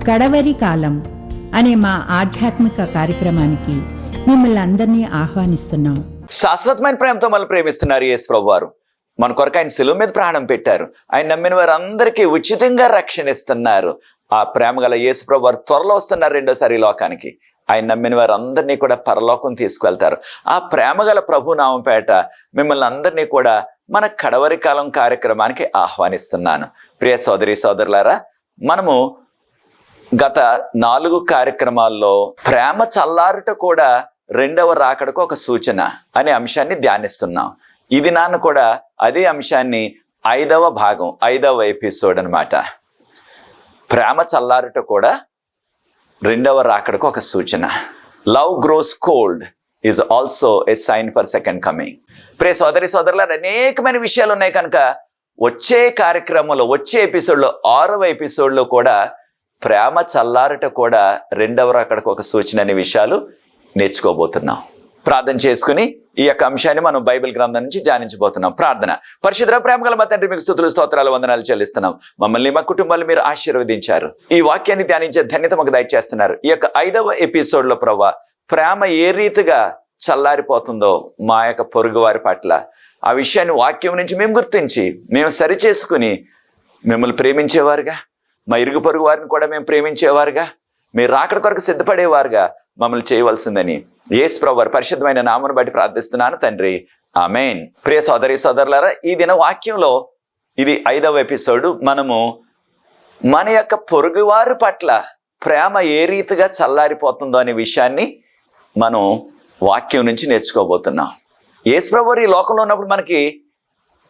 కడవరి కాలం అనే మా ఆధ్యాత్మిక కార్యక్రమానికి మిమ్మల్ని అందరినీ ఆహ్వానిస్తున్నాం. శాశ్వతమైన ప్రేమతో మనల్ని ప్రేమిస్తున్నారు యేసు ప్రభు వారు. మన కొరకు ఆయన శిలువ మీద ప్రాణం పెట్టారు. ఆయన నమ్మిన వారందరికీ ఉచితంగా రక్షణ ఇస్తున్నారు. ఆ ప్రేమ గల యేసు ప్రభు వారు త్వరలో వస్తున్నారు రెండోసారి లోకానికి. ఆయన నమ్మిన వారందరినీ కూడా పరలోకం తీసుకువెళ్తారు. ఆ ప్రేమ గల ప్రభు నామంపేట మిమ్మల్ని అందరినీ కూడా మన కడవరి కాలం కార్యక్రమానికి ఆహ్వానిస్తున్నాను. ప్రియ సోదరి సోదరులారా, మనము గత 4 కార్యక్రమాల్లో ప్రేమ చల్లారుట కూడా రెండవ రాకడకు ఒక సూచన అనే అంశాన్ని ధ్యానిస్తున్నాం. ఇది నాన్న కూడా అదే అంశాన్ని 5వ భాగం 5వ ఎపిసోడ్ అన్నమాట. ప్రేమ చల్లారుట కూడా రెండవ రాకడకు ఒక సూచన. Love grows cold is also a sign for second coming. ప్రియ సోదరి సోదరులారా, అనేకమైన విషయాలు ఉన్నాయి కనుక వచ్చే కార్యక్రమంలో వచ్చే ఎపిసోడ్లో 6వ ఎపిసోడ్లో కూడా ప్రేమ చల్లారుట కూడా రెండవ రాకడకు ఒక సూచన అనే విషయాలు నేర్చుకోబోతున్నాం. ప్రార్థన చేసుకుని ఈ యొక్క అంశాన్ని మనం బైబిల్ గ్రంథం నుంచి ధ్యానించబోతున్నాం. ప్రార్థన. పరిశుద్ధ ప్రేమ గల మా తండ్రి, మీకు స్తుతులు స్తోత్రాలు వందనాలు చెల్లిస్తున్నాం. మమ్మల్ని మా కుటుంబాలు మీరు ఆశీర్వదించారు. ఈ వాక్యాన్ని ధ్యానించే ధన్యత మాకు దయచేస్తున్నారు. ఈ యొక్క 5వ ఎపిసోడ్ లో ప్రభువా, ప్రేమ ఏ రీతిగా చల్లారిపోతుందో మా యొక్క పొరుగు వారి పట్ల ఆ విషయాన్ని వాక్యం నుంచి మేము గుర్తించి మేము సరిచేసుకుని మిమ్మల్ని ప్రేమించేవారుగా, మా ఇరుగు పొరుగు వారిని కూడా మేము ప్రేమించేవారుగా, మీరు రాకడ కొరకు సిద్ధపడేవారుగా మమ్మల్ని చేయవలసిందని యేసు ప్రభువు వారి పరిశుద్ధమైన నామమును బట్టి ప్రార్థిస్తున్నాను తండ్రి, ఆమేన్. ప్రియ సోదరి సోదరులారా, ఈ దిన వాక్యంలో ఇది 5వ ఎపిసోడ్. మనము మన యొక్క పొరుగువారి పట్ల ప్రేమ ఏ రీతిగా చల్లారిపోతుందో అనే విషయాన్ని మనం వాక్యం నుంచి నేర్చుకోబోతున్నాం. యేసు ప్రభువు వారు ఈ లోకంలో ఉన్నప్పుడు మనకి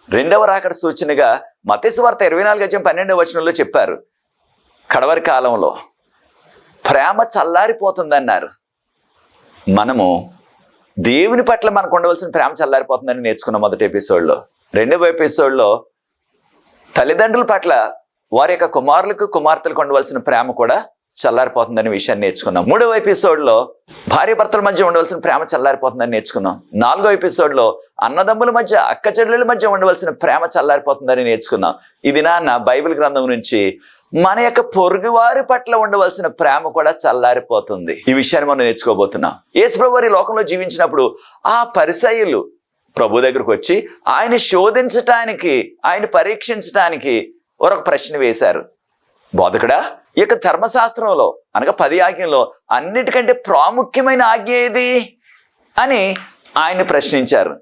రెండవ రాకడ సూచనగా మత్తయి సువార్త 24:12 వచనంలో చెప్పారు. కడవరి కాలంలో ప్రేమ చల్లారిపోతుందన్నారు. మనము దేవుని పట్ల మనకు ఉండవలసిన ప్రేమ చల్లారిపోతుందని నేర్చుకున్నాం మొదటి ఎపిసోడ్లో. రెండవ ఎపిసోడ్లో తల్లిదండ్రుల పట్ల వారి యొక్క కుమారులకు కుమార్తెలకు ఉండవలసిన ప్రేమ కూడా చల్లారిపోతుందనే విషయాన్ని నేర్చుకున్నాం. 3వ ఎపిసోడ్లో భార్య భర్తల మధ్య ఉండవలసిన ప్రేమ చల్లారిపోతుందని నేర్చుకున్నాం. 4వ ఎపిసోడ్లో అన్నదమ్ముల మధ్య అక్క చెల్లెల మధ్య ఉండవలసిన ప్రేమ చల్లారిపోతుందని నేర్చుకున్నాం. ఇది నాన్న బైబిల్ గ్రంథం నుంచి మన యొక్క పొరుగువారి పట్ల ఉండవలసిన ప్రేమ కూడా చల్లారిపోతుంది. ఈ విషయాన్ని మనం నేర్చుకోబోతున్నాం. యేసు ప్రభువు వారు ఈ లోకంలో జీవించినప్పుడు ఆ పరిసయ్యులు ప్రభు దగ్గరకు వచ్చి ఆయన శోధించటానికి, ఆయన పరీక్షించటానికి ఒక ప్రశ్న వేశారు. బోధకుడా, ఈ యొక్క ధర్మశాస్త్రంలో అనగా 10 ఆజ్ఞల్లో అన్నిటికంటే ప్రాముఖ్యమైన ఆజ్ఞ ఏది అని ఆయన ప్రశ్నించారు.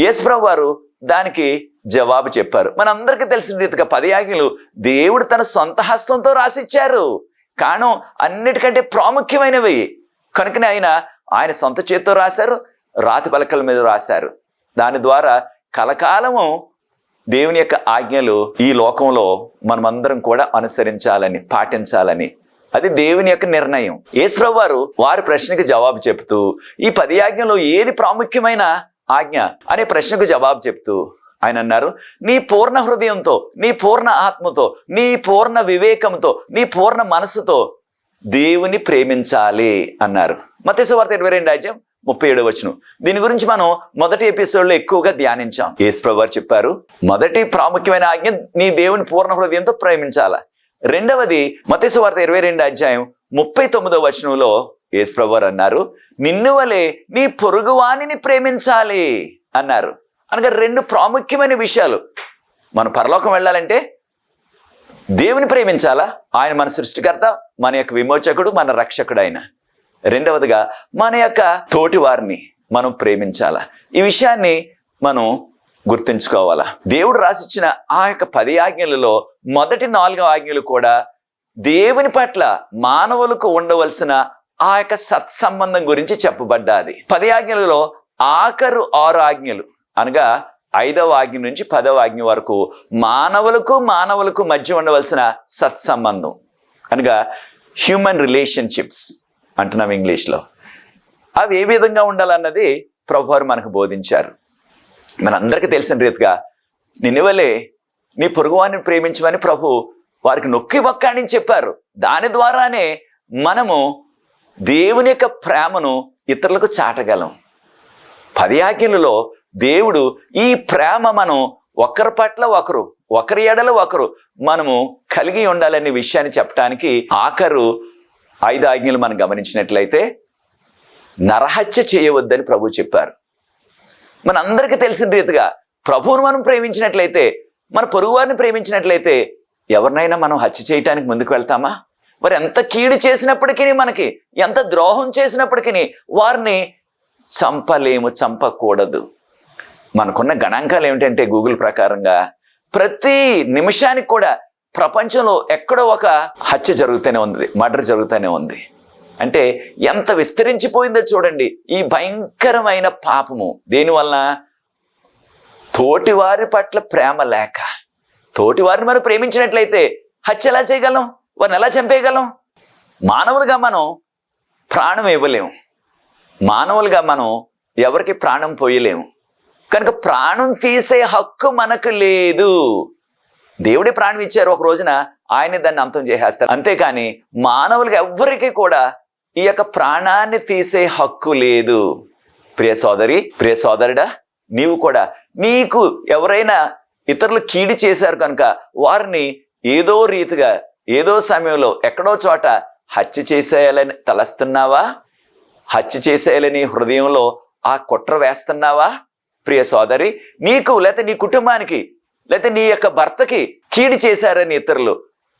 యేసు ప్రభువు వారు దానికి జవాబు చెప్పారు. మనందరికీ తెలిసిన రీతిగా 10 ఆజ్ఞలు దేవుడు తన సొంత హస్తంతో రాసిచ్చారు. కారణం అన్నిటికంటే ప్రాముఖ్యమైనవి కనుకనే ఆయన సొంత చేతితో రాశారు, రాతి పలకల మీద రాశారు. దాని ద్వారా కలకాలము దేవుని యొక్క ఆజ్ఞలు ఈ లోకంలో మనమందరం కూడా అనుసరించాలని, పాటించాలని, అది దేవుని యొక్క నిర్ణయం. యేసు ప్రభువు వారు వారి ప్రశ్నకి జవాబు చెప్తూ ఈ 10 ఆజ్ఞలో ఏది ప్రాముఖ్యమైన ఆజ్ఞ అనే ప్రశ్నకు జవాబు చెప్తూ ఆయన అన్నారు, నీ పూర్ణ హృదయంతో, నీ పూర్ణ ఆత్మతో, నీ పూర్ణ వివేకంతో, నీ పూర్ణ మనసుతో దేవుని ప్రేమించాలి అన్నారు. మత్తయి సువార్త 22:37 వచనం. దీని గురించి మనం మొదటి ఎపిసోడ్లో ఎక్కువగా ధ్యానించాం. యేసు ప్రభువు వారు చెప్పారు, మొదటి ప్రాముఖ్యమైన ఆజ్ఞ నీ దేవుని పూర్ణ హృదయంతో ప్రేమించాల. రెండవది మత్తయి సువార్త 22:39 వచనంలో యేసు ప్రభువు వారు అన్నారు, నిన్ను వలె నీ పొరుగువానిని ప్రేమించాలి అన్నారు. అనగా 2 ప్రాముఖ్యమైన విషయాలు. మనం పరలోకం వెళ్ళాలంటే దేవుని ప్రేమించాలా, ఆయన మన సృష్టికర్త, మన యొక్క విమోచకుడు, మన రక్షకుడు ఆయన. రెండవదిగా మన యొక్క తోటి వారిని మనం ప్రేమించాలా. ఈ విషయాన్ని మనం గుర్తుంచుకోవాలా. దేవుడు రాసిచ్చిన ఆ యొక్క 10 ఆజ్ఞలలో మొదటి 4 ఆజ్ఞలు కూడా దేవుని పట్ల మానవులకు ఉండవలసిన ఆ యొక్క సత్సంబంధం గురించి చెప్పబడ్డాది. 10 ఆజ్ఞలలో ఆఖరు 6 ఆజ్ఞలు అనగా 5వ ఆజ్ఞ నుంచి 10వ ఆజ్ఞ వరకు మానవులకు మధ్య ఉండవలసిన సత్సంబంధం అనగా హ్యూమన్ రిలేషన్షిప్స్ అంటున్నాం ఇంగ్లీష్లో. అవి ఏ విధంగా ఉండాలన్నది ప్రభువు వారు మనకు బోధించారు. మనందరికీ తెలిసిన రీతిగా నిన్నువలే నీ పొరుగువారిని ప్రేమించమని ప్రభు వారికి నొక్కి ఒక్కాడని చెప్పారు. దాని ద్వారానే మనము దేవుని యొక్క ప్రేమను ఇతరులకు చాటగలం. 10 ఆజ్ఞలలో దేవుడు ఈ ప్రేమ మనం ఒకరి పట్ల ఒకరు ఒకరి ఎడల ఒకరు మనము కలిగి ఉండాలనే విషయాన్ని చెప్పడానికి ఆఖరు 5 ఆజ్ఞలు మనం గమనించినట్లయితే నరహత్య చేయవద్దని ప్రభు చెప్పారు. మనందరికీ తెలిసిన రీతిగా ప్రభువును మనం ప్రేమించినట్లయితే, మన పొరుగు వారిని ప్రేమించినట్లయితే ఎవరినైనా మనం హత్య చేయటానికి ముందుకు వెళ్తామా? వారు ఎంత కీడు చేసినప్పటికీ, మనకి ఎంత ద్రోహం చేసినప్పటికీ వారిని చంపలేము, చంపకూడదు. మనకున్న గణాంకాలు ఏమిటంటే గూగుల్ ప్రకారంగా ప్రతి నిమిషానికి కూడా ప్రపంచంలో ఎక్కడో ఒక హత్య జరుగుతూనే ఉంది, మర్డర్ జరుగుతూనే ఉంది. అంటే ఎంత విస్తరించిపోయిందో చూడండి ఈ భయంకరమైన పాపము. దేనివల్ల? తోటివారి పట్ల ప్రేమ లేక. తోటివారిని మనం ప్రేమించినట్లయితే హత్య ఎలా చేయగలం? వారిని ఎలా చంపేయగలం? మానవులుగా మనం ప్రాణం ఇవ్వలేము, మానవులుగా మనం ఎవరికి ప్రాణం పోయలేము. కనుక ప్రాణం తీసే హక్కు మనకు లేదు. దేవుడే ప్రాణం ఇచ్చారు, ఒక రోజున ఆయన దాన్ని అంతం చేసేస్తారు. అంతేకాని మానవులుగా ఎవ్వరికి కూడా ఈ యొక్క ప్రాణాన్ని తీసే హక్కు లేదు. ప్రియ సోదరి, ప్రియ సోదరుడా, నీవు కూడా నీకు ఎవరైనా ఇతరులు కీడు చేశారు కనుక వారిని ఏదో రీతిగా, ఏదో సమయంలో, ఎక్కడో చోట హత్య చేసేయాలని తలస్తున్నావా? హత్య చేసేయాలని హృదయంలో ఆ కుట్ర వేస్తున్నావా? ప్రియ సోదరి, నీకు లేకపోతే నీ కుటుంబానికి లేకపోతే నీ యొక్క భర్తకి కీడు చేశారని ఇతరులు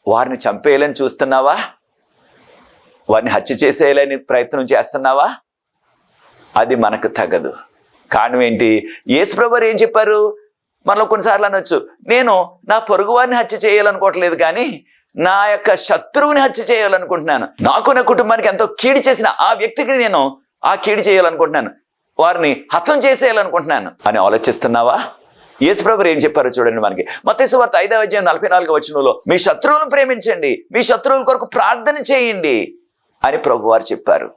వారిని చంపేయాలని చూస్తున్నావా? వారిని హత్య చేసేయాలని ప్రయత్నం చేస్తున్నావా? అది మనకు తగదు. కారణం ఏంటి? యేసుప్రభువు ఏం చెప్పారు? మనలో కొన్నిసార్లు అనొచ్చు, నేను నా పొరుగు వారిని హత్య చేయాలనుకోవట్లేదు, కానీ నా యొక్క శత్రువుని హత్య చేయాలనుకుంటున్నాను. నాకు నా కుటుంబానికి ఎంతో కీడు చేసిన ఆ వ్యక్తికి నేను ఆ కీడు చేయాలనుకుంటున్నాను, వారిని హతం చేసేయాలనుకుంటున్నాను అని ఆలోచిస్తున్నావా? యేసుప్రభువు ఏం చెప్పారో చూడండి మనకి. మత్తయి సువార్త 5వ అధ్యాయం 44వ వచనంలో మీ శత్రువులను ప్రేమించండి, మీ శత్రువుల కొరకు ప్రార్థన చేయండి అని ప్రభువారు చెప్పారు.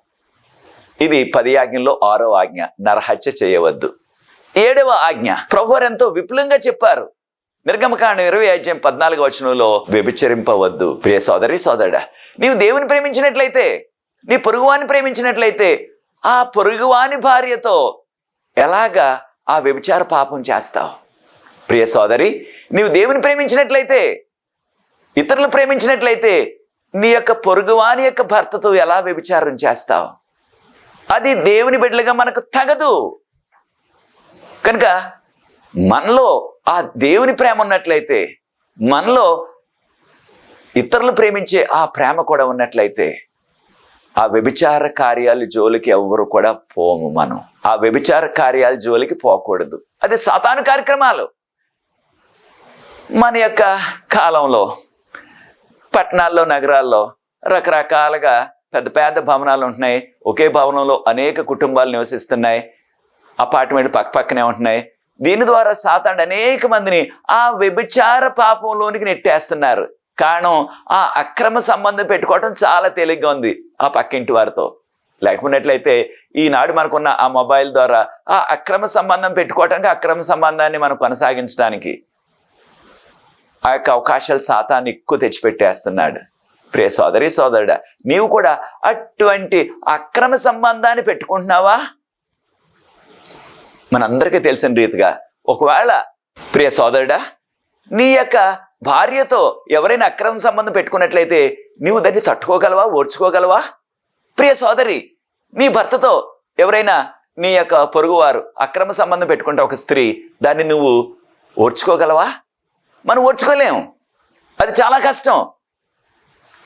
ఇది 10 ఆజ్ఞల్లో 6వ ఆజ్ఞ, నరహత్య చేయవద్దు. 7వ ఆజ్ఞ ప్రభువారు ఎంతో విపులంగా చెప్పారు. నిర్గమకాండం 20వ అధ్యాయం 14వ వచనంలో వ్యభిచరింపవద్దు. ప్రియ సోదరి, సోదరుడా, నీవు దేవుని ప్రేమించినట్లయితే, నీ పొరుగువాని ప్రేమించినట్లయితే ఆ పొరుగువాని భార్యతో ఎలాగా ఆ వ్యభిచార పాపం చేస్తావు? ప్రియ సోదరి, నీవు దేవుని ప్రేమించినట్లయితే, ఇతరులు ప్రేమించినట్లయితే నీ యొక్క పొరుగువాని యొక్క భర్తతో ఎలా వ్యభిచారం చేస్తావు? అది దేవుని బిడ్డలుగా మనకు తగదు. కనుక మనలో ఆ దేవుని ప్రేమ ఉన్నట్లయితే, మనలో ఇతరులు ప్రేమించే ఆ ప్రేమ కూడా ఉన్నట్లయితే ఆ వ్యభిచార కార్యాల జోలికి ఎవ్వరు కూడా పోము. మనం ఆ వ్యభిచార కార్యాల జోలికి పోకూడదు. అది సాతాను కార్యక్రమాలు. మన యొక్క కాలంలో పట్టణాల్లో, నగరాల్లో రకరకాలుగా పెద్ద పెద్ద భవనాలు ఉంటున్నాయి. ఒకే భవనంలో అనేక కుటుంబాలు నివసిస్తున్నాయి. అపార్ట్మెంట్ పక్కనే ఉంటున్నాయి. దీని ద్వారా సాతాను అనేక మందిని ఆ వ్యభిచార పాపంలోనికి నెట్టేస్తున్నారు. కారణం, ఆ అక్రమ సంబంధం పెట్టుకోవడం చాలా తేలిగ్గా ఉంది ఆ పక్కింటి వారితో. లేకపోయినట్లయితే ఈనాడు మనకున్న ఆ మొబైల్ ద్వారా ఆ అక్రమ సంబంధం పెట్టుకోవటానికి, అక్రమ సంబంధాన్ని మనం కొనసాగించడానికి ఆ యొక్క అవకాశాలు సాతాను ఎక్కువ తెచ్చిపెట్టేస్తున్నాడు. ప్రియ సోదరి, సోదరుడా, నీవు కూడా అటువంటి అక్రమ సంబంధాన్ని పెట్టుకుంటున్నావా? మనందరికీ తెలిసిన రీతిగా ఒకవేళ ప్రియ సోదరుడా నీ యొక్క భార్యతో ఎవరైనా అక్రమ సంబంధం పెట్టుకున్నట్లయితే నీవు దాన్ని తట్టుకోగలవా? ఓర్చుకోగలవా? ప్రియ సోదరి, నీ భర్తతో ఎవరైనా నీ యొక్క పొరుగువారు అక్రమ సంబంధం పెట్టుకుంటే ఒక స్త్రీ, దాన్ని నువ్వు ఓర్చుకోగలవా? మనం ఓర్చుకోలేం. అది చాలా కష్టం.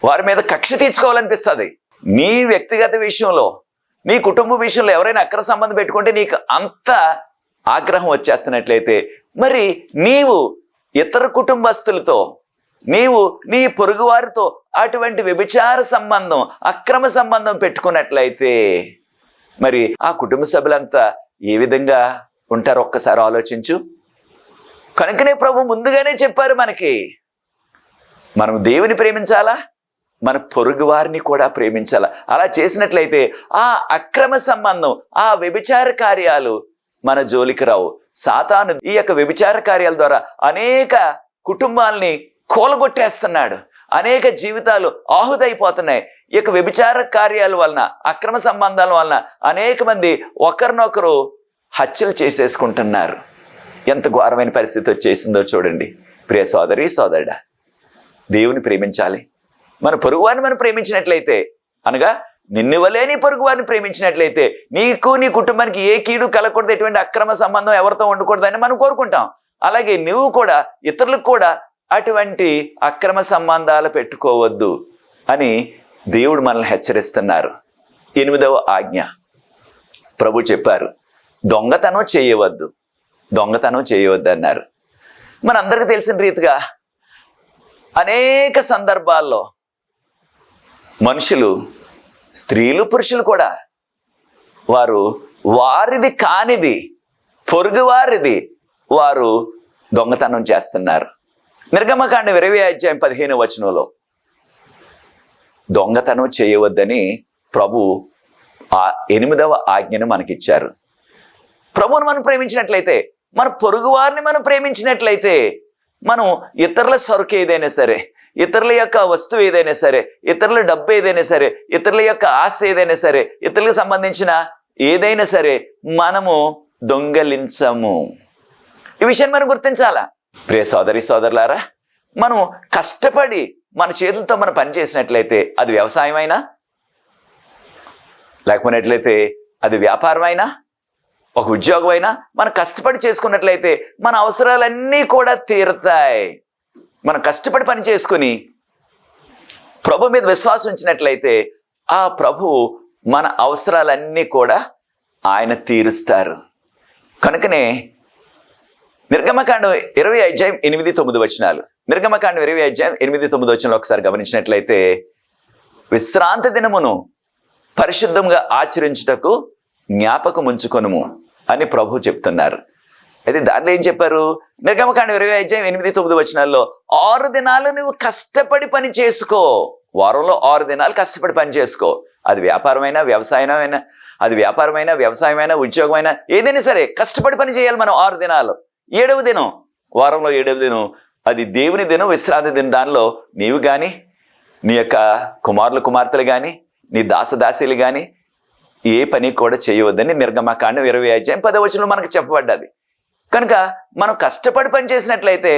వారి మీద కక్ష తీర్చుకోవాలనిపిస్తుంది. నీ వ్యక్తిగత విషయంలో, నీ కుటుంబ విషయంలో ఎవరైనా అక్రమ సంబంధం పెట్టుకుంటే నీకు అంత ఆగ్రహం వచ్చేస్తున్నట్లయితే, మరి నీవు ఇతర కుటుంబస్తులతో, నీవు నీ పొరుగు వారితో అటువంటి వ్యభిచార సంబంధం, అక్రమ సంబంధం పెట్టుకున్నట్లయితే మరి ఆ కుటుంబ సభ్యులంతా ఏ విధంగా ఉంటారో ఒక్కసారి ఆలోచించు. కనుకనే ప్రభు ముందుగానే చెప్పారు మనకి, మనం దేవుని ప్రేమించాలా, మన పొరుగు వారిని కూడా ప్రేమించాలా. అలా చేసినట్లయితే ఆ అక్రమ సంబంధం, ఆ వ్యభిచార కార్యాలు మన జోలికి రావు. సాతాను ఈ యొక్క వ్యభిచార కార్యాల ద్వారా అనేక కుటుంబాలని కూలగొట్టేస్తున్నాడు. అనేక జీవితాలు ఆహుతైపోతున్నాయి. ఈ యొక్క వ్యభిచార కార్యాల వలన, అక్రమ సంబంధాల వలన అనేక మంది ఒకరినొకరు హత్యలు చేసేసుకుంటున్నారు. ఎంత ఘోరమైన పరిస్థితి వచ్చేసిందో చూడండి. ప్రియ సోదరి సోదరుడా, దేవుని ప్రేమించాలి. మన పొరుగువారిని మనం ప్రేమించినట్లయితే, అనగా నిన్ను వలే నీ పొరుగువారిని ప్రేమించినట్లయితే నీకు నీ కుటుంబానికి ఏ కీడు కలగకూడదు, ఎటువంటి అక్రమ సంబంధం ఎవరితో ఉండకూడదని మనం కోరుకుంటాం. అలాగే నువ్వు కూడా ఇతరులకు కూడా అటువంటి అక్రమ సంబంధాలు పెట్టుకోవద్దు అని దేవుడు మనల్ని హెచ్చరిస్తున్నారు. 8వ ఆజ్ఞ ప్రభు చెప్పారు, దొంగతనం చేయవద్దు, దొంగతనం చేయవద్దు అన్నారు. మనందరికీ తెలిసిన రీతిగా అనేక సందర్భాల్లో మనుషులు, స్త్రీలు పురుషులు కూడా వారు వారిది కానిది, పొరుగువారిది వారు దొంగతనం చేస్తున్నారు. నిర్గమకాండం 20 వచనంలో దొంగతనం చేయవద్దని ప్రభు ఆ 8వ ఆజ్ఞను మనకిచ్చారు. ప్రభువును మనం ప్రేమించినట్లయితే, మన పొరుగువారిని మనం ప్రేమించినట్లయితే, మనం ఇతరుల సరుకు ఏదైనా సరే, ఇతరుల యొక్క వస్తువు ఏదైనా సరే, ఇతరుల డబ్బు ఏదైనా సరే, ఇతరుల యొక్క ఆస్తి ఏదైనా సరే, ఇతరులకు సంబంధించిన ఏదైనా సరే మనము దొంగలించము. ఈ విషయాన్ని మనం గుర్తించాలా. ప్రియ సోదరి సోదరులారా, మనం కష్టపడి మన చేతులతో మనం పని చేసినట్లయితే, అది వ్యవసాయమైనా, లేకపోయినట్లయితే అది వ్యాపారమైనా, ఒక ఉద్యోగం అయినా, మనం కష్టపడి చేసుకున్నట్లయితే మన అవసరాలన్నీ కూడా తీరుతాయి. మనం కష్టపడి పని చేసుకుని ప్రభు మీద విశ్వాసం ఉంచినట్లయితే ఆ ప్రభువు మన అవసరాలన్నీ కూడా ఆయన తీరుస్తారు. కనుకనే నిర్గమకాండం 20:8-9 వచనాలు, నిర్గమకాండం 20:8-9 ఒకసారి గమనించినట్లయితే, విశ్రాంతి దినమును పరిశుద్ధంగా ఆచరించుటకు జ్ఞాపకం ఉంచుకొనుము అని ప్రభు చెప్తున్నారు. అయితే దాంట్లో ఏం చెప్పారు? నిర్గమకాండం 20:8-9 వచనాల్లో 6 దినాలు నువ్వు కష్టపడి పని చేసుకో. వారంలో 6 దినాలు కష్టపడి పని చేసుకో. అది వ్యాపారమైనా, వ్యవసాయమైనా, అది వ్యాపారమైనా, వ్యవసాయమైనా, ఉద్యోగమైనా, ఏదైనా సరే కష్టపడి పని చేయాలి మనం 6 దినాలు. 7వ దినం, వారంలో 7వ దినం అది దేవుని దినం, విశ్రాంతి దినం. దానిలో నీవు కానీ, నీ యొక్క కుమారులు కుమార్తెలు కానీ, నీ దాసదాసీలు కానీ ఏ పని కూడా చేయవద్దని నిర్గమకాండం 20:10 మనకు చెప్పబడ్డది. కనుక మనం కష్టపడి పని చేసినట్లయితే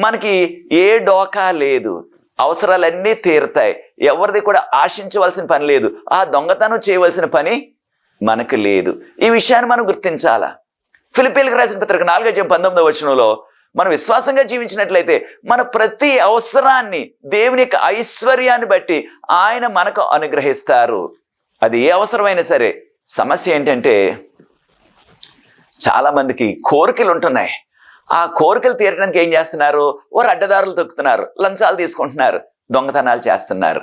మనకి ఏ డోకా లేదు, అవసరాలన్నీ తీరుతాయి, ఎవరిది కూడా ఆశించవలసిన పని లేదు, ఆ దొంగతనం చేయవలసిన పని మనకు లేదు. ఈ విషయాన్ని మనం గుర్తించాలా. ఫిలిప్పీయులకు రాసిన పత్రిక 4:19 మనం విశ్వాసంగా జీవించినట్లయితే మన ప్రతి అవసరాన్ని దేవుని యొక్క ఐశ్వర్యాన్ని బట్టి ఆయన మనకు అనుగ్రహిస్తారు. అది ఏ అవసరమైనా సరే. సమస్య ఏంటంటే చాలా మందికి కోరికలు ఉంటున్నాయి. ఆ కోరికలు తీరడానికి ఏం చేస్తున్నారు? వారు అడ్డదారులు తొక్కుతున్నారు, లంచాలు తీసుకుంటున్నారు, దొంగతనాలు చేస్తున్నారు.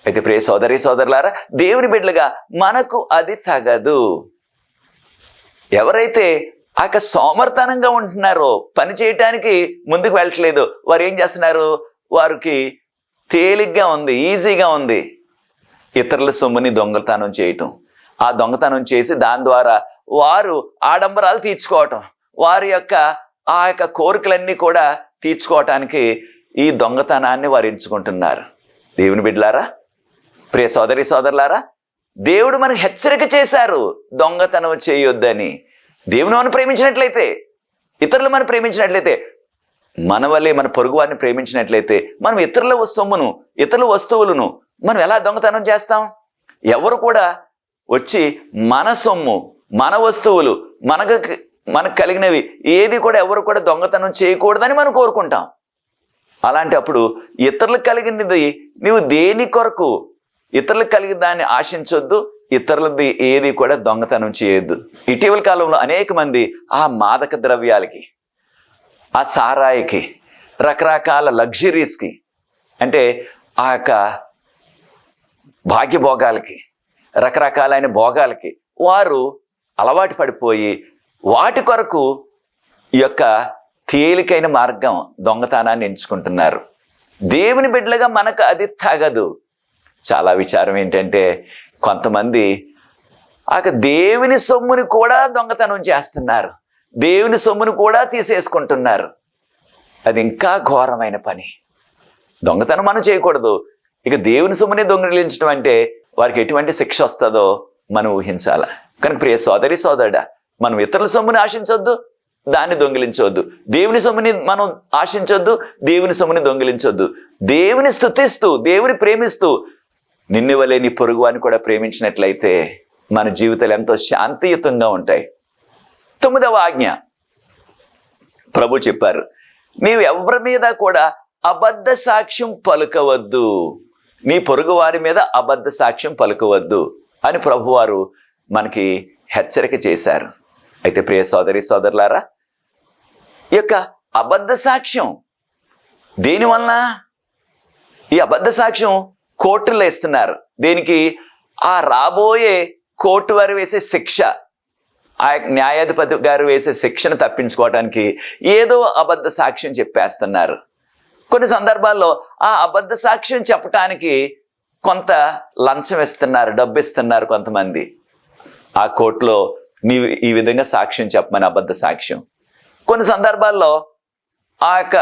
అయితే ప్రియ సోదరి సోదరులారా, దేవుని బిడ్డలుగా మనకు అది తగదు. ఎవరైతే ఆ సోమర్తనంగా ఉంటున్నారో, పని చేయటానికి ముందుకు వెళ్ళట్లేదు, వారు ఏం చేస్తున్నారు? వారికి తేలిగ్గా ఉంది, ఈజీగా ఉంది ఇతరుల సొమ్ముని దొంగతనం చేయటం. ఆ దొంగతనం చేసి దాని ద్వారా వారు ఆడంబరాలు తీర్చుకోవటం, వారి యొక్క ఆ యొక్క కోరికలన్నీ కూడా తీర్చుకోవటానికి ఈ దొంగతనాన్ని వారు ఎంచుకుంటున్నారు. దేవుని బిడ్డలారా, ప్రియ సోదరి సోదరులారా, దేవుడు మనకు హెచ్చరిక చేశారు దొంగతనం చేయొద్దని. దేవుని మనం ప్రేమించినట్లయితే, ఇతరులు మనం ప్రేమించినట్లయితే, మన వల్లే మన పొరుగు వారిని ప్రేమించినట్లయితే మనం ఇతరుల సొమ్మును, ఇతరుల వస్తువులను మనం ఎలా దొంగతనం చేస్తాం? ఎవరు కూడా వచ్చి మన సొమ్ము, మన వస్తువులు, మనకు కలిగినవి ఏది కూడా ఎవరు కూడా దొంగతనం చేయకూడదని మనం కోరుకుంటాం. అలాంటప్పుడు ఇతరులకు కలిగినది నువ్వు దేని కొరకు, ఇతరులకు కలిగిన దాన్ని ఆశించొద్దు, ఇతరులది ఏది కూడా దొంగతనం చేయొద్దు. ఇటీవల కాలంలో అనేక మంది ఆ మాదక ద్రవ్యాలకి, ఆ సారాయికి, రకరకాల లగ్జరీస్కి, అంటే ఆ యొక్క భాగ్యభోగాలకి, రకరకాలైన భోగాలకి వారు అలవాటు పడిపోయి వాటి కొరకు ఈ యొక్క తేలికైన మార్గం దొంగతనాన్ని ఎంచుకుంటున్నారు. దేవుని బిడ్డలుగా మనకు అది తగదు. చాలా విచారం ఏంటంటే కొంతమంది ఆ దేవుని సొమ్ముని కూడా దొంగతనం చేస్తున్నారు, దేవుని సొమ్ముని కూడా తీసేసుకుంటున్నారు. అది ఇంకా ఘోరమైన పని. దొంగతనం మనం చేయకూడదు, ఇక దేవుని సొమ్ముని దొంగిలించడం అంటే వారికి ఎటువంటి శిక్ష వస్తుందో మనం ఊహించాల. కనుక ప్రియ సోదరి సోదరుడా, మనం ఇతరుల సొమ్ముని ఆశించొద్దు, దాన్ని దొంగిలించవద్దు. దేవుని సొమ్ముని మనం ఆశించొద్దు, దేవుని సొమ్ముని దొంగిలించొద్దు. దేవుని స్తుతిస్తూ, దేవుని ప్రేమిస్తూ నిన్ను వలె నీ పొరుగువాని కూడా ప్రేమించినట్లయితే మన జీవితాలు ఎంతో శాంతియుతంగా ఉంటాయి. 9వ ఆజ్ఞ ప్రభు చెప్పారు, నీవు ఎవరి మీద కూడా అబద్ధ సాక్ష్యం పలుకవద్దు, నీ పొరుగు వారి మీద అబద్ధ సాక్ష్యం పలుకవద్దు అని ప్రభువారు మనకి హెచ్చరిక చేశారు. అయితే ప్రియ సోదరి సోదరులారా, ఈ యొక్క అబద్ధ సాక్ష్యం దేనివలన? ఈ అబద్ధ సాక్ష్యం కోర్టులో ఇస్తున్నారు. దేనికి? ఆ రాబోయే కోర్టు వారు వేసే శిక్ష, ఆ న్యాయాధిపతి గారు వేసే శిక్షను తప్పించుకోవడానికి ఏదో అబద్ధ సాక్ష్యం చెప్పేస్తున్నారు. కొన్ని సందర్భాల్లో ఆ అబద్ధ సాక్ష్యం చెప్పటానికి కొంత లంచం ఇస్తున్నారు, డబ్బు ఇస్తున్నారు కొంతమంది. ఆ కోర్టులో నీవు ఈ విధంగా సాక్ష్యం చెప్పమని అబద్ధ సాక్ష్యం. కొన్ని సందర్భాల్లో ఆ యొక్క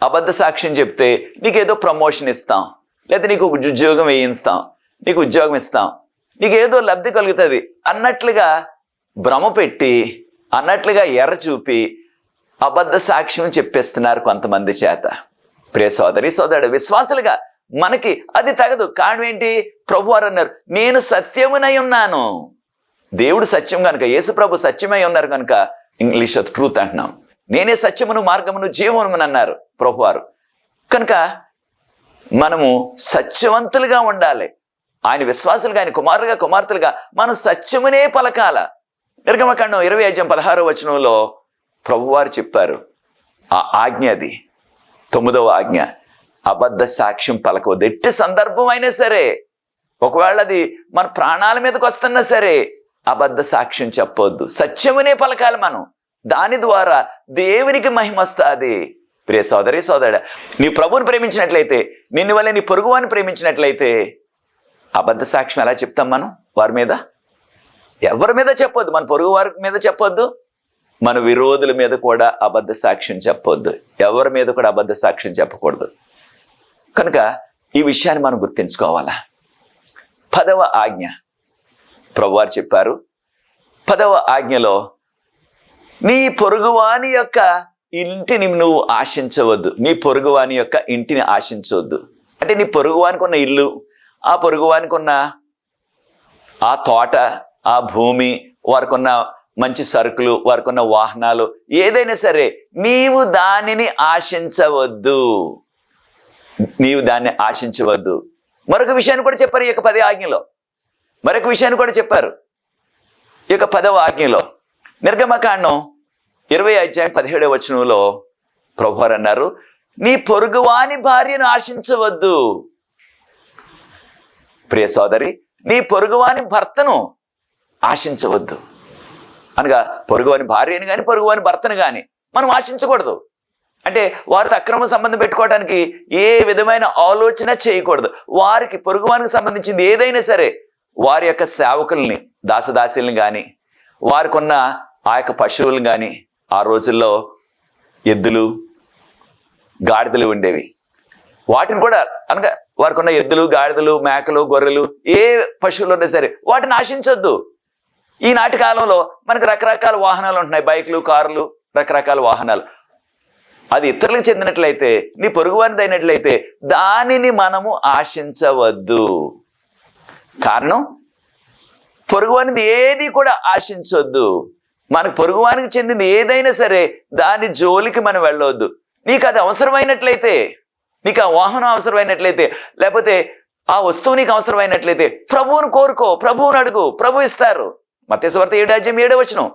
అబద్ధ సాక్ష్యం చెప్తే నీకేదో ప్రమోషన్ ఇస్తాం, లేదా నీకు ఉద్యోగం వేయిస్తాం, నీకు ఉద్యోగం ఇస్తాం, నీకేదో లబ్ధి కలుగుతుంది అన్నట్లుగా భ్రమ పెట్టి, అన్నట్లుగా ఎర్ర చూపి అబద్ధ సాక్ష్యం చెప్పేస్తున్నారు కొంతమంది చేత. ప్రియ సోదరి సోదరుడు, విశ్వాసులుగా మనకి అది తగదు. కారణం ఏంటి? ప్రభువారు అన్నారు, నేను సత్యమునై ఉన్నాను. దేవుడు సత్యం కనుక, యేసు ప్రభు సత్యమై ఉన్నారు కనుక ఇంగ్లీష్ ట్రూత్ అంటున్నాం. నేనే సత్యమును మార్గమును జీవమును అన్నారు ప్రభువారు. కనుక మనము సత్యవంతులుగా ఉండాలి. ఆయన విశ్వాసులుగా, ఆయన కుమారులుగా కుమార్తెలుగా మనం సత్యమునే పలకాల. నిర్గమకాండం 20:16 ప్రభువారు చెప్పారు ఆ ఆజ్ఞ, అది 9వ ఆజ్ఞ, అబద్ధ సాక్ష్యం పలకవద్దు. ఎట్టి సందర్భం అయినా సరే, ఒకవేళ అది మన ప్రాణాల మీదకి వస్తున్నా సరే అబద్ధ సాక్ష్యం చెప్పొద్దు, సత్యమునే పలకాలి మనం. దాని ద్వారా దేవునికి మహిమ వస్తుంది. ప్రియ సోదరి సోదరుడా, నీ ప్రభువుని ప్రేమించినట్లయితే, నిన్ను వల్ల నీ పొరుగువాన్ని ప్రేమించినట్లయితే అబద్ధ సాక్ష్యం ఎలా చెప్తాం మనం? వారి మీద, ఎవరి మీద చెప్పొద్దు. మన పొరుగు వారి మీద చెప్పొద్దు, మన విరోధుల మీద కూడా అబద్ధ సాక్ష్యం చెప్పొద్దు. ఎవరి మీద కూడా అబద్ధ సాక్ష్యం చెప్పకూడదు. కనుక ఈ విషయాన్ని మనం గుర్తించుకోవాలా. 10వ ఆజ్ఞ ప్రభువారు చెప్పారు. 10వ ఆజ్ఞలో నీ పొరుగువాని యొక్క ఇంటిని నువ్వు ఆశించవద్దు. నీ పొరుగువాని యొక్క ఇంటిని ఆశించవద్దు అంటే నీ పొరుగువానికి ఉన్న ఇల్లు, ఆ పొరుగువానికి ఉన్న ఆ తోట, ఆ భూమి, వారికి ఉన్న మంచి సరుకులు, వారికి ఉన్న వాహనాలు, ఏదైనా సరే నీవు దానిని ఆశించవద్దు. నీవు దాన్ని ఆశించవద్దు. మరొక విషయాన్ని కూడా చెప్పారు ఈ యొక్క 10వ ఆజ్ఞలో. మరొక విషయాన్ని కూడా చెప్పారు ఈ యొక్క 10వ ఆజ్ఞలో. నిర్గమకాండం 20:17 ప్రభువారు అన్నారు, నీ పొరుగువాని భార్యను ఆశించవద్దు. ప్రియ సోదరి, నీ పొరుగువాని భర్తను ఆశించవద్దు. అనగా పొరుగువాని భార్యని కానీ పొరుగువాని భర్తను కానీ మనం ఆశించకూడదు. అంటే వారితో అక్రమ సంబంధం పెట్టుకోవడానికి ఏ విధమైన ఆలోచన చేయకూడదు. వారికి పొరుగువానికి సంబంధించింది ఏదైనా సరే, వారి యొక్క సేవకుల్ని, దాసదాసీలను కానీ, వారికి ఉన్న ఆ యొక్క పశువులు కానీ, ఆ రోజుల్లో ఎద్దులు, గాడిదలు ఉండేవి, వాటిని కూడా అనగా వారికి ఉన్న ఎద్దులు, గాడిదలు, మేకలు, గొర్రెలు, ఏ పశువులు ఉన్నా సరే వాటిని ఆశించొద్దు. ఈనాటి కాలంలో మనకు రకరకాల వాహనాలు ఉంటున్నాయి, బైకులు, కార్లు, రకరకాల వాహనాలు. అది ఇతరులకు చెందినట్లయితే, నీ పొరుగువారిది అయినట్లయితే దానిని మనము ఆశించవద్దు. కారణం, పొరుగువానిది ఏది కూడా ఆశించవద్దు. మనకు పొరుగువానికి చెందింది ఏదైనా సరే దాని జోలికి మనం వెళ్ళవద్దు. నీకు అది అవసరమైనట్లయితే, నీకు ఆ వాహనం అవసరమైనట్లయితే, లేకపోతే ఆ వస్తువు నీకు అవసరమైనట్లయితే ప్రభువును కోరుకో, ప్రభువును అడుగు, ప్రభు ఇస్తారు. మత్తయి సువార్త 7:7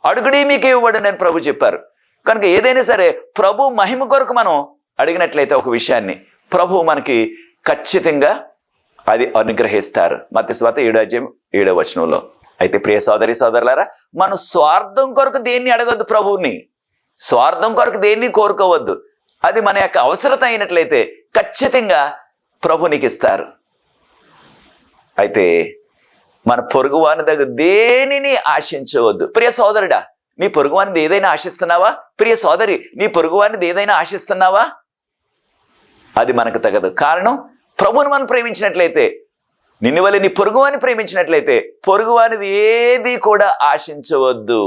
అడుగుడి మీకు ఇవ్వబడునని ప్రభు చెప్పారు. కనుక ఏదైనా సరే ప్రభు మహిమ కొరకు మనం అడిగినట్లయితే ఒక విషయాన్ని ప్రభు మనకి ఖచ్చితంగా అది అనుగ్రహిస్తారు. మత్తయి సువార్త 7:7 అయితే ప్రియ సోదరి సోదరులారా, మనం స్వార్థం కొరకు దేన్ని అడగొద్దు. ప్రభువుని స్వార్థం కొరకు దేన్ని కోరుకోవద్దు. అది మన యొక్క అవసరత అయినట్లయితే ఖచ్చితంగా ప్రభు నీకు ఇస్తారు. అయితే మన పొరుగువాని దగ్గర దేనిని ఆశించవద్దు. ప్రియ సోదరుడా, నీ పొరుగువానిది ఏదైనా ఆశిస్తున్నావా? ప్రియ సోదరి, నీ పొరుగువానిది ఏదైనా ఆశిస్తున్నావా? అది మనకు తగదు. కారణం, ప్రభువుని మనం ప్రేమించినట్లయితే, నిన్ను వల్ల నీ పొరుగువాని ప్రేమించినట్లయితే పొరుగువానిది ఏది కూడా ఆశించవద్దు.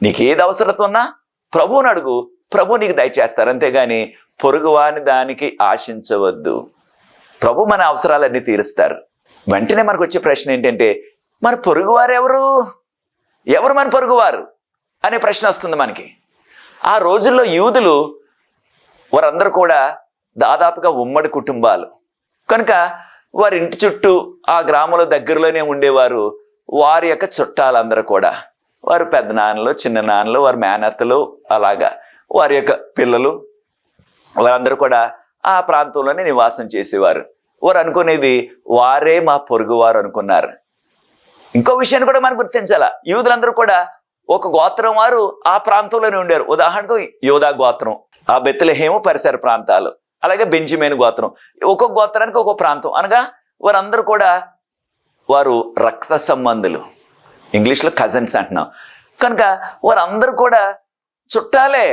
నీకు ఏది అవసరత ఉన్నా ప్రభువుని అడుగు, ప్రభు నీకు దయచేస్తారు. అంతేగాని పొరుగువాని దానికి ఆశించవద్దు. ప్రభు మన అవసరాలన్నీ తీరుస్తారు. వెంటనే మనకు వచ్చే ప్రశ్న ఏంటంటే, మన పొరుగువారు ఎవరు? ఎవరు మన పొరుగువారు అనే ప్రశ్న వస్తుంది మనకి. ఆ రోజుల్లో యూదులు వారందరూ కూడా దాదాపుగా ఉమ్మడి కుటుంబాలు కనుక వారి ఇంటి చుట్టూ ఆ గ్రామంలో దగ్గరలోనే ఉండేవారు. వారి యొక్క చుట్టాలందరూ కూడా వారు పెద్ద నాన్నలు, చిన్న నాన్నలు, వారి మేనత్తలు, అలాగా వారి యొక్క పిల్లలు, వారందరూ కూడా ఆ ప్రాంతంలోనే నివాసం చేసేవారు. వారు అనుకునేది వారే మా పొరుగువారు అనుకున్నారు. ఇంకో విషయాన్ని కూడా మనం గుర్తించాల. యూదులందరూ కూడా ఒక గోత్రం వారు ఆ ప్రాంతంలోనే ఉండేవారు. ఉదాహరణకు యోధా గోత్రం, ఆ బెత్లెహేము పరిసర ప్రాంతాలు, అలాగే బెంజమిన్ గోత్రం. ఒక్కొక్క గోత్రానికి ఒక్కొక్క ప్రాంతం. అనగా వారందరూ కూడా వారు రక్త సంబంధులు, ఇంగ్లీష్లో కజన్స్ అంటున్నాం. కనుక వారందరూ కూడా చుట్టాలే.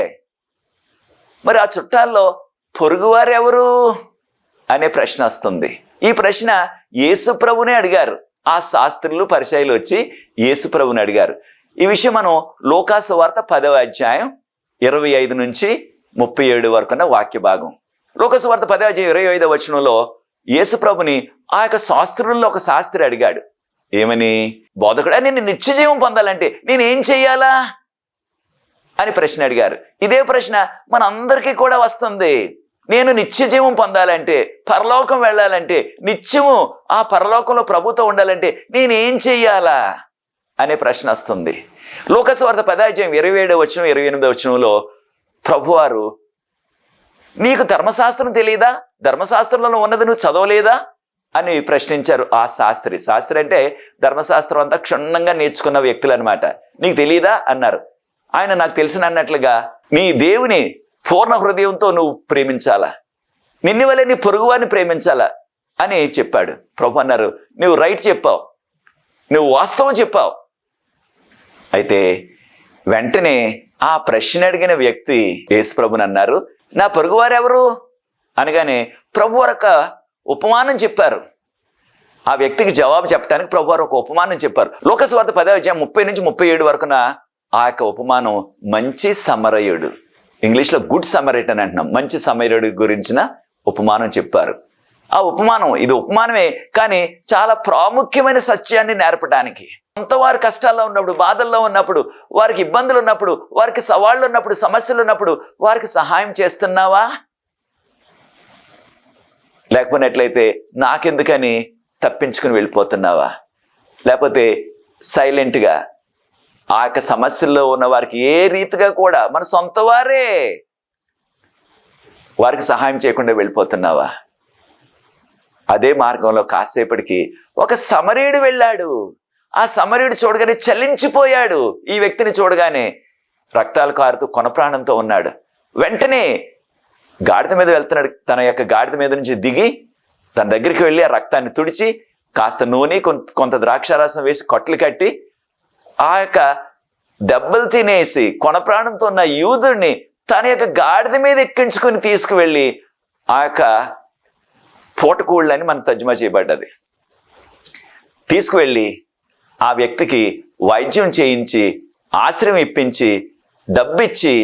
మరి ఆ చుట్టాల్లో పొరుగువారు ఎవరు అనే ప్రశ్న వస్తుంది. ఈ ప్రశ్న యేసు ప్రభునే అడిగారు. ఆ శాస్త్రులు పరిచయాలు వచ్చి యేసు ప్రభుని అడిగారు. ఈ విషయం మనం లూకాసు వార్త 10వ అధ్యాయం 25 నుంచి 37 వరకున్న వాక్య భాగం. లూకాసు వార్త 10వ అధ్యాయం 25వ వచనంలో యేసు ప్రభుని ఆ యొక్క శాస్త్రుల్లో ఒక శాస్త్రి అడిగాడు. ఏమని? బోధకుడా, నేను నిత్య జీవం పొందాలంటే నేనేం చెయ్యాలా అని ప్రశ్న అడిగారు. ఇదే ప్రశ్న మన అందరికీ కూడా వస్తుంది. నేను నిత్య జీవం పొందాలంటే, పరలోకం వెళ్ళాలంటే, నిత్యము ఆ పరలోకంలో ప్రభుతో ఉండాలంటే నేనేం చెయ్యాలా అనే ప్రశ్న వస్తుంది. లూకాసు వార్త 10వ అధ్యాయం 27వ వచనం 28వ వచనంలో ప్రభువారు, నీకు ధర్మశాస్త్రం తెలియదా? ధర్మశాస్త్రంలో ఉన్నది నువ్వు చదవలేదా అని ప్రశ్నించారు ఆ శాస్త్రి. శాస్త్రి అంటే ధర్మశాస్త్రం అంతా క్షుణ్ణంగా నేర్చుకున్న వ్యక్తులు అనమాట. నీకు తెలియదా అన్నారు. ఆయన నాకు తెలిసిన అన్నట్లుగా, నీ దేవుని పూర్ణ హృదయంతో నువ్వు ప్రేమించాలా, నిన్ను వల్లే నీ పొరుగువారిని ప్రేమించాలా అని చెప్పాడు. ప్రభు అన్నారు, నువ్వు రైట్ చెప్పావు, నువ్వు వాస్తవం చెప్పావు. అయితే వెంటనే ఆ ప్రశ్న అడిగిన వ్యక్తి యేసు ప్రభుని అన్నారు, నా పొరుగువారు ఎవరు అనగానే ప్రభు ఒక ఉపమానం చెప్పారు. ఆ వ్యక్తికి జవాబు చెప్పడానికి ప్రభు ఒక ఉపమానం చెప్పారు. లూకాసు వార్త 10వ అధ్యాయం 30 నుంచి 37 వరకున ఆ యొక్క ఉపమానం మంచి సమరయుడు, ఇంగ్లీష్లో గుడ్ సమరైటన్ అంటున్నాం. మంచి సమరయుడి గురించిన ఉపమానం చెప్పారు. ఆ ఉపమానం, ఇది ఉపమానమే కానీ చాలా ప్రాముఖ్యమైన సత్యాన్ని నేర్పడానికి. సొంత వారి కష్టాల్లో ఉన్నప్పుడు, బాధల్లో ఉన్నప్పుడు, వారికి ఇబ్బందులు ఉన్నప్పుడు, వారికి సవాళ్ళు ఉన్నప్పుడు, సమస్యలు ఉన్నప్పుడు వారికి సహాయం చేస్తున్నావా? లేకపోయినట్లయితే నాకెందుకని తప్పించుకుని వెళ్ళిపోతున్నావా? లేకపోతే సైలెంట్గా ఆ యొక్క సమస్యల్లో ఉన్న వారికి ఏ రీతిగా కూడా మన సొంత వారే వారికి సహాయం చేయకుండా వెళ్ళిపోతున్నావా? అదే మార్గంలో కాసేపటికి ఒక సమరయుడు వెళ్ళాడు. ఆ సమరయుడు చూడగానే చలించిపోయాడు. ఈ వ్యక్తిని చూడగానే రక్తాలు కారుతూ కొన ప్రాణంతో ఉన్నాడు. వెంటనే గాడిద మీద వెళ్తున్నాడు. తన యొక్క గాడిద మీద నుంచి దిగి తన దగ్గరికి వెళ్ళి ఆ రక్తాన్ని తుడిచి కాస్త నూనె కొంత ద్రాక్షారసం వేసి కట్లు కట్టి ఆ యొక్క దెబ్బలు తినేసి కొన ప్రాణంతో ఉన్న యూదుడిని తన యొక్క గాడిద మీద ఎక్కించుకుని తీసుకువెళ్ళి ఆ యొక్క పూటకూళ్ళని మన తర్జుమా చేయబడ్డది, తీసుకువెళ్ళి ఆ వ్యక్తికి వైద్యం చేయించి ఆశ్రయం ఇప్పించి డబ్బిచ్చి,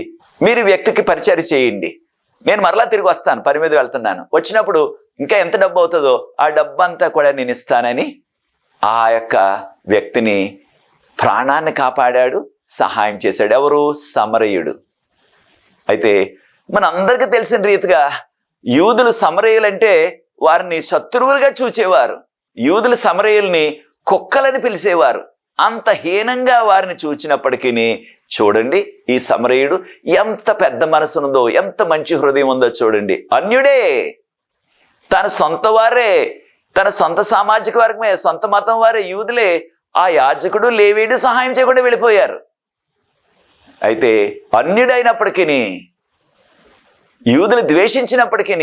మీరు వ్యక్తికి పరిచయం చేయండి, నేను మరలా తిరిగి వస్తాను, పని మీద వెళ్తున్నాను, వచ్చినప్పుడు ఇంకా ఎంత డబ్బు అవుతుందో ఆ డబ్బు అంతా కూడా నేను ఇస్తానని ఆ యొక్క వ్యక్తిని ప్రాణాన్ని కాపాడాడు, సహాయం చేశాడు. ఎవరు? సమరయుడు. అయితే మనందరికీ తెలిసిన రీతిగా యూదులు సమరయులంటే వారిని శత్రువులుగా చూచేవారు. యూదులు సమరయుల్ని కుక్కలని పిలిచేవారు. అంత హీనంగా వారిని చూచినప్పటికీ చూడండి, ఈ సమరయుడు ఎంత పెద్ద మనసు ఉందో, ఎంత మంచి హృదయం ఉందో చూడండి. అన్యుడే, తన సొంత వారే, తన సొంత సామాజిక వర్గమే, సొంత మతం వారే యూదులే ఆ యాజకుడు లేవీయుడు సహాయం చేయకుండా వెళ్ళిపోయారు. అయితే అన్యుడైనప్పటికీ, యూదులు ద్వేషించినప్పటికీ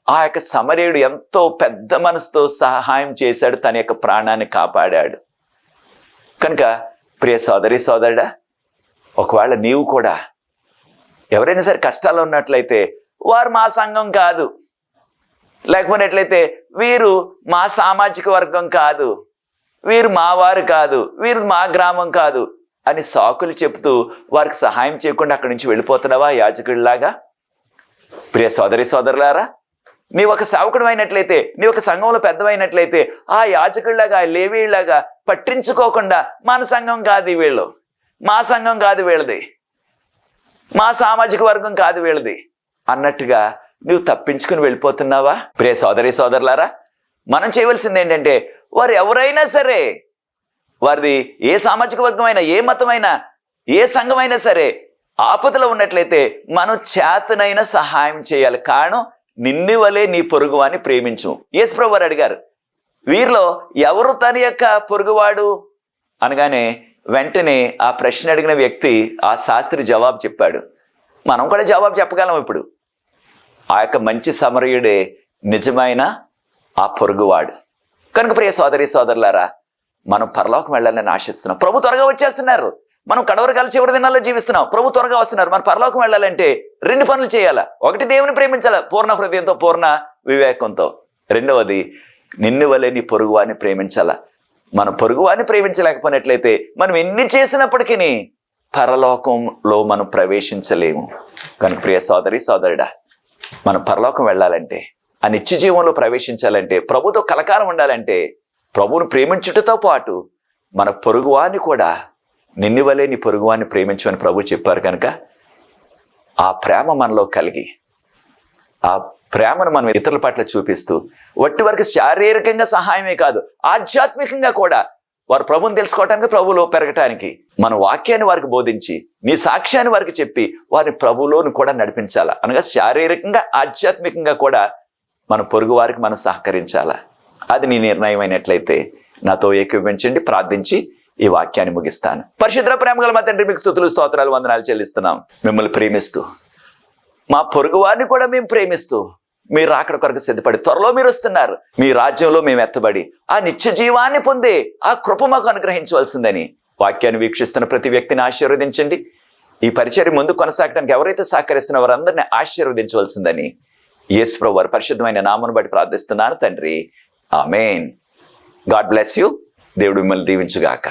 ఆ యొక్క సమరయుడు ఎంతో పెద్ద మనసుతో సహాయం చేశాడు, తన యొక్క ప్రాణాన్ని కాపాడాడు. కనుక ప్రియ సోదరి సోదరుడా, ఒకవేళ నీవు కూడా ఎవరైనా సరే కష్టాల్లో ఉన్నట్లయితే, వారు మా సంఘం కాదు, లేకపోయినట్లయితే వీరు మా సామాజిక వర్గం కాదు, వీరు మా వారు కాదు, వీరు మా గ్రామం కాదు, అని సాకులు చెప్తూ వారికి సహాయం చేయకుండా అక్కడి నుంచి వెళ్ళిపోతున్నావా యాజకుడిలాగా? ప్రియ సోదరి సోదరులారా, నీ ఒక సేవకుడు అయినట్లయితే, నీ ఒక సంఘంలో పెద్దవైనట్లయితే ఆ యాజకుడిలాగా లేవీలాగా పట్టించుకోకుండా మన సంఘం కాదు వీళ్ళు, మా సంఘం కాదు వీళ్ళది, మా సామాజిక వర్గం కాదు వీళ్ళది అన్నట్టుగా నువ్వు తప్పించుకుని వెళ్ళిపోతున్నావా? ప్రియ సోదరి సోదరులారా, మనం చేయవలసింది ఏంటంటే, వారు ఎవరైనా సరే, వారిది ఏ సామాజిక వర్గం అయినా, ఏ మతమైనా, ఏ సంఘమైనా సరే, ఆపదలో ఉన్నట్లయితే మనం చేతనైన సహాయం చేయాలి. కారణం, నిన్ను వలే నీ పొరుగువాని ప్రేమించు. యేసుప్రభువు వారు అడిగారు, వీరిలో ఎవరు తన యొక్క పొరుగువాడు అనగానే వెంటనే ఆ ప్రశ్న అడిగిన వ్యక్తి, ఆ శాస్త్రి జవాబు చెప్పాడు. మనం కూడా జవాబు చెప్పగలం ఇప్పుడు. ఆ యొక్క మంచి సమరయుడే నిజమైన ఆ పొరుగువాడు. కనుక ప్రియ సోదరి సోదరులారా, మనం పరలోకం వెళ్ళాలని ఆశిస్తున్నాం. ప్రభు త్వరగా వచ్చేస్తున్నారు. మనం కడవరకాల చివరి దినాల్లో జీవిస్తున్నాం. ప్రభు త్వరగా వస్తున్నారు. మన పరలోకం వెళ్ళాలంటే 2 పనులు చేయాలా. ఒకటి, దేవుని ప్రేమించాలా పూర్ణ హృదయంతో, పూర్ణ వివేకంతో. రెండవది, నిన్ను వలె నీ పొరుగువాన్ని ప్రేమించాలా. మన పొరుగువాన్ని ప్రేమించలేకపోయినట్లయితే మనం ఎన్ని చేసినప్పటికీ పరలోకంలో మనం ప్రవేశించలేము. కనుక ప్రియ సోదరి సోదరుడా, మనం పరలోకం వెళ్ళాలంటే, ఆ నిత్య జీవంలో ప్రవేశించాలంటే, ప్రభుతో కలకాలం ఉండాలంటే, ప్రభువును ప్రేమించుటతో పాటు మన పొరుగువాన్ని కూడా నిన్ను వలే నీ పొరుగువాన్ని ప్రేమించమని ప్రభు చెప్పారు. కనుక ఆ ప్రేమ మనలో కలిగి, ఆ ప్రేమను మనం ఇతరుల పట్ల చూపిస్తూ, వట్టి వారికి శారీరకంగా సహాయమే కాదు, ఆధ్యాత్మికంగా కూడా వారు ప్రభువుని తెలుసుకోవటానికి, ప్రభువులో పెరగటానికి మన వాక్యాన్ని వారికి బోధించి, నీ సాక్ష్యాన్ని వారికి చెప్పి వారిని ప్రభువులోని కూడా నడిపించాలా. అనగా శారీరకంగా, ఆధ్యాత్మికంగా కూడా మన పొరుగు వారికి మనం సహకరించాలా. అది నీ నిర్ణయం అయినట్లయితే నాతో ఏకీభవించండి. ప్రార్థించి ఈ వాక్యాన్ని ముగిస్తాను. పరిశుద్ధ ప్రేమగల మా తండ్రి, మీకు స్తుతులు, స్తోత్రాలు, వందనాలు చెల్లిస్తున్నాం. మిమ్మల్ని ప్రేమిస్తూ, మా పొరుగు వారిని కూడా మేము ప్రేమిస్తూ, మీరు అక్కడ కొరకు సిద్ధపడి త్వరలో మీరు వస్తున్నారు. మీ రాజ్యంలో మేము ఎత్తబడి ఆ నిత్య జీవాన్ని పొందే ఆ కృప మాకు అనుగ్రహించవలసిందని వాక్యాన్ని వీక్షిస్తున్న ప్రతి వ్యక్తిని ఆశీర్వదించండి. ఈ పరిచర్య ముందు కొనసాగడానికి ఎవరైతే సహకరిస్తున్న వారందరినీ ఆశీర్వదించవలసిందని యేసుప్రభువు వారి పరిశుద్ధమైన నామమును బట్టి ప్రార్థిస్తున్నాను తండ్రి. ఆమేన్. God bless you. దేవుడు మిమ్మల్ని దీవించుగాక.